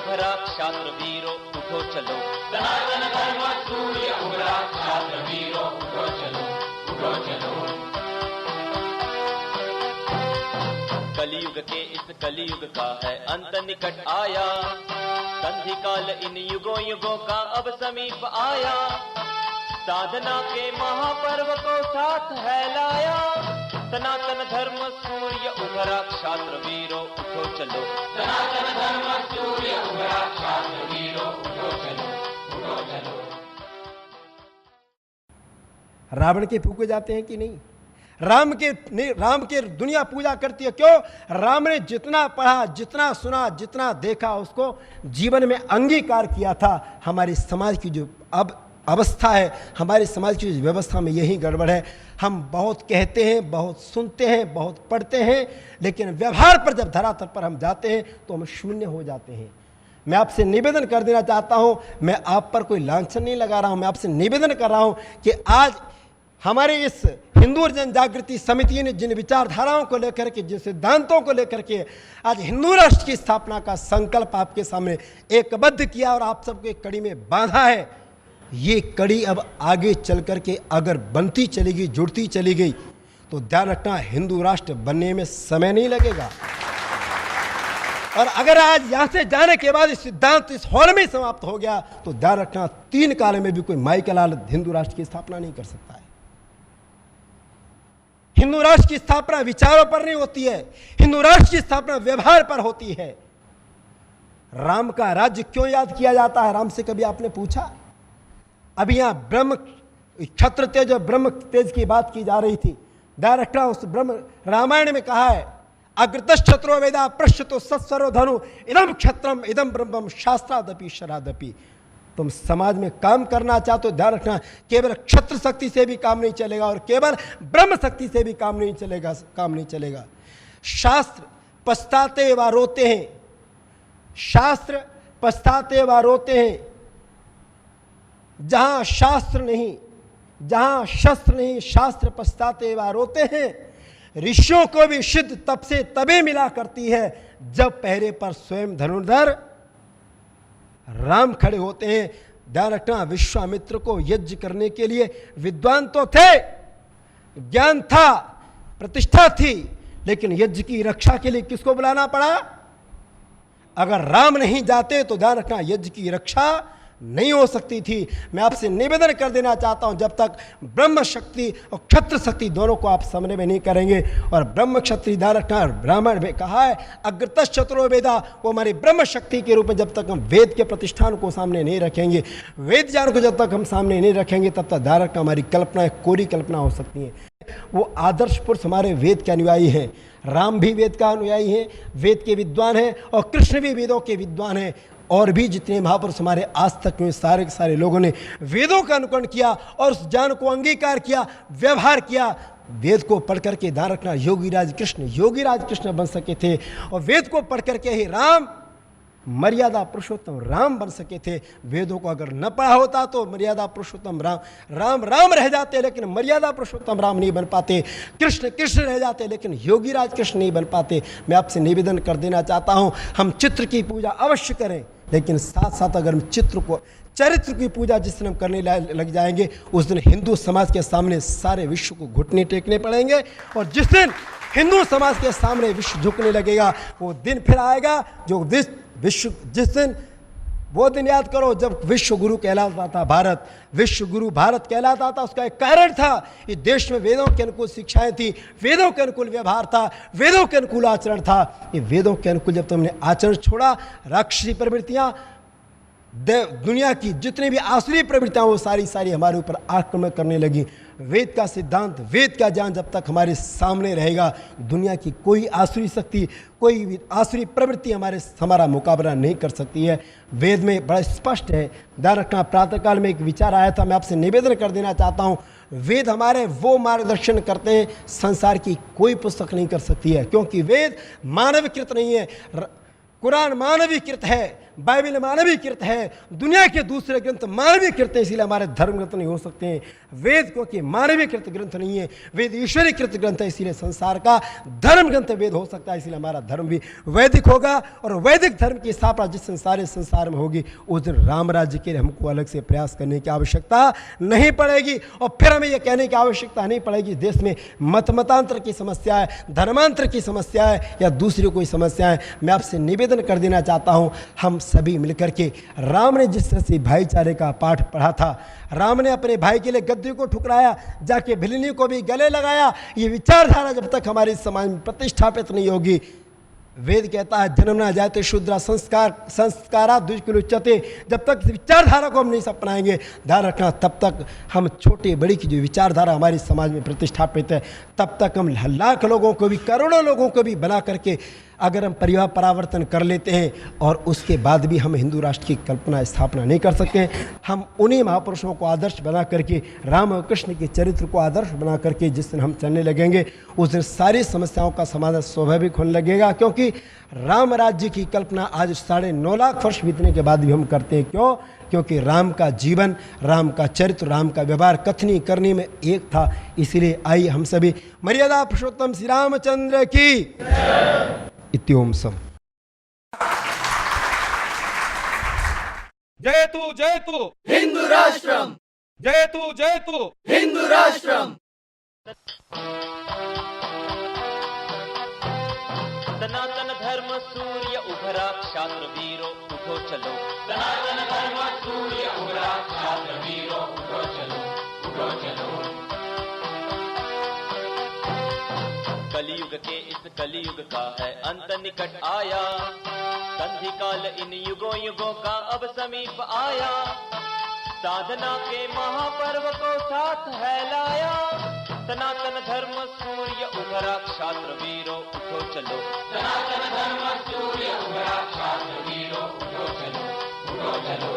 उभरा क्षात्र वीरो उठो चलो, सनातन धर्म सूर्य उभरा क्षात्र वीरो उठो चलो, उठो चलो। कलयुग के इस कलयुग का है अंत निकट आया, संधि काल इन युगों युगों का अब समीप आया, साधना के महापर्व को साथ है लाया, सनातन धर्म सूर्य उभरा क्षात्र वीरो उठो चलो, सनातन धर्म सूर्य उभरा क्षात्र वीरो उठो चलो, उठो चलो। रावण के फूके जाते हैं कि नहीं? राम के दुनिया पूजा करती है। क्यों? राम ने जितना पढ़ा, जितना सुना, जितना देखा, उसको जीवन में अंगीकार किया था। हमारे समाज की जो अब अवस्था है, हमारे समाज की जो व्यवस्था में यही गड़बड़ है। हम बहुत कहते हैं, बहुत सुनते हैं, बहुत पढ़ते हैं, लेकिन व्यवहार पर जब धरातल पर हम जाते हैं तो हम शून्य हो जाते हैं। मैं आपसे निवेदन कर देना चाहता हूं, मैं आप पर कोई लांछन नहीं लगा रहा हूं, मैं आपसे निवेदन कर रहा हूं कि आज हमारे इस हिंदू जन जागृति समिति ने जिन विचारधाराओं को लेकर के, जिन सिद्धांतों को लेकर के आज हिंदू राष्ट्र की स्थापना का संकल्प आपके सामने एकबद्ध किया और आप सबको एक कड़ी में बांधा है, ये कड़ी अब आगे चल कर के अगर बनती चली गई, जुड़ती चली गई, तो ध्यान रखना हिंदू राष्ट्र बनने में समय नहीं लगेगा। और अगर आज यहाँ से जाने के बाद इस सिद्धांत इस हॉल में समाप्त हो गया तो ध्यान रखना 3 काल में भी कोई माइकल हिंदू राष्ट्र की स्थापना नहीं कर सकता है। हिंदू राष्ट्र की स्थापना विचारों पर नहीं होती है, हिंदू राष्ट्र की स्थापना व्यवहार पर होती है। राम का राज्य क्यों याद किया जाता है? राम से कभी आपने पूछा? अभी यहां ब्रह्म क्षत्र तेज और ब्रह्म तेज की बात की जा रही थी। डायरेक्टर उस ब्रह्म रामायण में कहा है, अग्रतश्क्षत्रो वेदा पृष्ठतो सत्सरो धनु इदम क्षत्रम इदम ब्रह्मम शास्त्रादपि शरादपि। तुम समाज में काम करना चाहते हो, ध्यान रखना, केवल क्षत्र शक्ति से भी काम नहीं चलेगा और केवल ब्रह्म शक्ति से भी काम नहीं चलेगा। शास्त्र पछताते व रोते हैं, शास्त्र पछताते व रोते हैं। जहां शास्त्र नहीं, जहां शस्त्र नहीं, शास्त्र पछताते व रोते हैं। ऋषियों को भी सिद्ध तब से तबे मिला करती है जब पहरे पर स्वयं धनुर्धर राम खड़े होते हैं। ध्यान रखना, विश्वामित्र को यज्ञ करने के लिए विद्वान तो थे, ज्ञान था, प्रतिष्ठा थी, लेकिन यज्ञ की रक्षा के लिए किसको बुलाना पड़ा? अगर राम नहीं जाते तो ध्यान रखना यज्ञ की रक्षा नहीं हो सकती थी। मैं आपसे निवेदन कर देना चाहता हूं, जब तक ब्रह्म शक्ति और क्षत्र शक्ति दोनों को आप समन्वय में नहीं करेंगे, और ब्रह्म क्षत्रिय ध्यान रखना, ब्राह्मण में कहा है अग्रतश्क्षत्रो वेदा, वो हमारी ब्रह्म शक्ति के रूप में जब तक हम वेद के प्रतिष्ठान को सामने नहीं रखेंगे, वेद ज्ञान को जब तक हम सामने नहीं रखेंगे, तब तक ध्यान रखना हमारी कल्पनाएं कोरी कल्पना हो सकती हैं। वो आदर्श पुरुष हमारे वेद के अनुयायी हैं। राम भी वेद का अनुयायी हैं, वेद के विद्वान हैं, और कृष्ण भी वेदों के विद्वान हैं। और भी जितने महापुरुष हमारे आज तक में सारे के सारे लोगों ने वेदों का अनुकरण किया और उस ज्ञान को अंगीकार किया, व्यवहार किया। वेद को पढ़ करके ध्यान रखना योगीराज कृष्ण बन सके थे, और वेद को पढ़ करके ही राम मर्यादा पुरुषोत्तम राम बन सके थे। वेदों को अगर न पढ़ा होता तो मर्यादा पुरुषोत्तम राम रह जाते, लेकिन मर्यादा पुरुषोत्तम राम नहीं बन पाते। कृष्ण रह जाते, लेकिन योगीराज कृष्ण नहीं बन पाते। मैं आपसे निवेदन कर देना चाहता हूं, हम चित्र की पूजा अवश्य करें, लेकिन साथ साथ अगर हम चरित्र की पूजा जिस दिन हम करने लग जाएंगे, उस दिन हिंदू समाज के सामने सारे विश्व को घुटने टेकने पड़ेंगे। और जिस दिन हिंदू समाज के सामने विश्व झुकने लगेगा, वो दिन फिर आएगा जिस दिन वो दिन याद करो जब विश्व गुरु कहलाता था भारत, विश्व गुरु भारत कहलाता था। उसका एक कारण था, इस देश में वेदों के अनुकूल शिक्षाएं थी, वेदों के अनुकूल व्यवहार था, वेदों के अनुकूल आचरण था। ये वेदों के अनुकूल जब तुमने आचरण छोड़ा, राक्षसी प्रवृत्तियां, दुनिया की जितनी भी आसुरी प्रवृत्तियां, वो सारी हमारे ऊपर आक्रमण करने लगी। वेद का सिद्धांत, वेद का ज्ञान जब तक हमारे सामने रहेगा, दुनिया की कोई आसुरी शक्ति, कोई भी आसुरी प्रवृत्ति हमारा मुकाबला नहीं कर सकती है। वेद में बड़ा स्पष्ट है। ध्यान रखना, प्रातःकाल में एक विचार आया था, मैं आपसे निवेदन कर देना चाहता हूँ। वेद हमारे वो मार्गदर्शन करते हैं, संसार की कोई पुस्तक नहीं कर सकती है, क्योंकि वेद मानवीकृत नहीं है। कुरान मानवीकृत है, बाइबल मानवीकृत है, दुनिया के दूसरे ग्रंथ मानवीकृत है, इसलिए हमारे धर्म ग्रंथ नहीं हो सकते हैं। वेद क्योंकि मानवीकृत ग्रंथ नहीं है, वेद ईश्वरीकृत ग्रंथ है, इसीलिए संसार का धर्म ग्रंथ वेद हो सकता है, इसलिए हमारा धर्म भी वैदिक होगा। और वैदिक धर्म की स्थापना जिस संसार में होगी, उस दिन राम राज्य के लिए हमको अलग से प्रयास करने की आवश्यकता नहीं पड़ेगी। और फिर हमें यह कहने की आवश्यकता नहीं पड़ेगी देश में मतांतर की समस्या है, धर्मांतर की समस्या है या दूसरी कोई समस्या है। मैं आपसे निवेदन कर देना चाहता हूं, हम सभी मिलकर के राम ने जिस तरह से भाईचारे का पाठ पढ़ा था, राम ने अपने भाई के लिए गद्दी को ठुकराया, जाके भिलनी को भी गले लगाया। ये विचारधारा जब तक हमारे समाज में प्रतिष्ठापित नहीं होगी, वेद कहता है जन्म ना जाते शूद्रा संस्कारा दुष्कृच्यते, जब तक इस विचारधारा को हम नहीं अपनाएंगे, ध्यान रखना, तब तक हम छोटे बड़ी की जो विचारधारा हमारे समाज में प्रतिष्ठापित है, तब तक हम लाख लोगों को भी, करोड़ों लोगों को भी बना करके अगर हम परिवार परावर्तन कर लेते हैं और उसके बाद भी हम हिंदू राष्ट्र की कल्पना स्थापना नहीं कर सकते। हम उन्हीं महापुरुषों को आदर्श बना करके, राम और कृष्ण के चरित्र को आदर्श बना करके जिस दिन हम चलने लगेंगे, उस दिन सारी समस्याओं का समाधान स्वाभाविक होने लगेगा। क्योंकि राम राज्य की कल्पना आज 9.5 लाख वर्ष बीतने के बाद भी हम करते हैं। क्यों? क्योंकि राम का जीवन, राम का चरित्र, राम का व्यवहार कथनी करनी में एक था। इसीलिए आइए हम सभी मर्यादा पुरुषोत्तम श्री रामचंद्र की इत्योम सम। जयतु हिंदू राष्ट्रम, जयतु हिंदू राष्ट्रम। सनातन धर्म सूर्य उभरा, क्षात्र वीरो उठो चलो। सनातन धर्म सूर्य उभरा, छात्र वीरो उठो चलो, उठो चलो। कलयुग के इस कलयुग का है अंत निकट आया, संधि काल इन युगों युगों का अब समीप आया। साधना के महापर्व को साथ है लाया, सनातन धर्म सूर्य उभरा, क्षात्र वीरो उठो चलो। सनातन धर्म सूर्य उभरा, छात्र वीरो उठो चलो, उठो चलो।